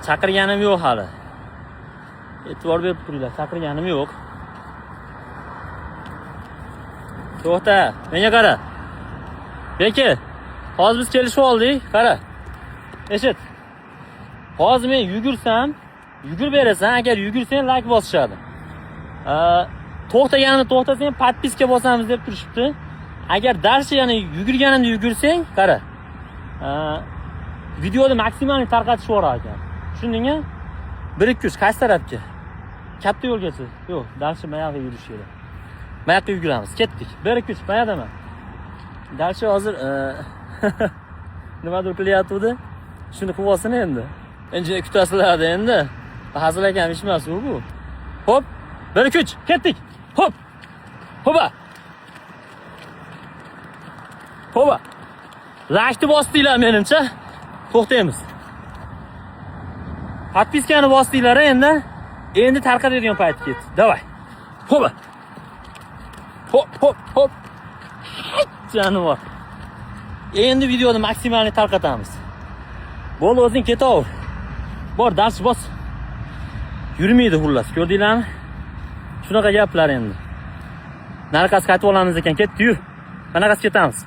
Chaqirganim yo'q hali. E'tibor berib turinglar, chaqirganim yo'q. To'xta, menga qara. Beki, hozir biz kelishib oldik, qara. Eshit. Hozir men yugursam, yugurib berasan, agar yugursang like bosishadi. To'xtaganimda to'xtasang, podpiska bosamiz deb turishibdi. Agar darcha yana yugurganimda yugursang, qara. Videoni maksimal tarqatishib yuborar ekan. Tushundingmi? 1-2-3 qaysi tarafga? Katta yo'lgacha. Yo'q, darcha mayog'iga yurish kerak. Mayoqqa yuguramiz. Ketdik. 1-2-3 mayadami? Darcha hozir nimadir qilyapti? Shuni qilib olsin endi. Endi kutasizlar endi. Hazil ekan ish emas bu. Hop, 1-2-3 ketdik. Hop. Hopa. Hopa. Lashni bosdinglar menimcha. To'xtaymiz. Podpiskani bosdinglar endi. Endi tarqatadigan payt ketdi. Davay. Hopa. Hop hop hop. Jonivor. Endi videoni maksimalni tarqatamiz. Bo'ldi, o'zing ketaver. Bor, dars bos. Yurmaydi xullas, ko'rdinglarmi? Shunaqa gaplar endi. Narqasi qaytib olamiz ekan, ketdi, yur. Qanaqasi ketamiz?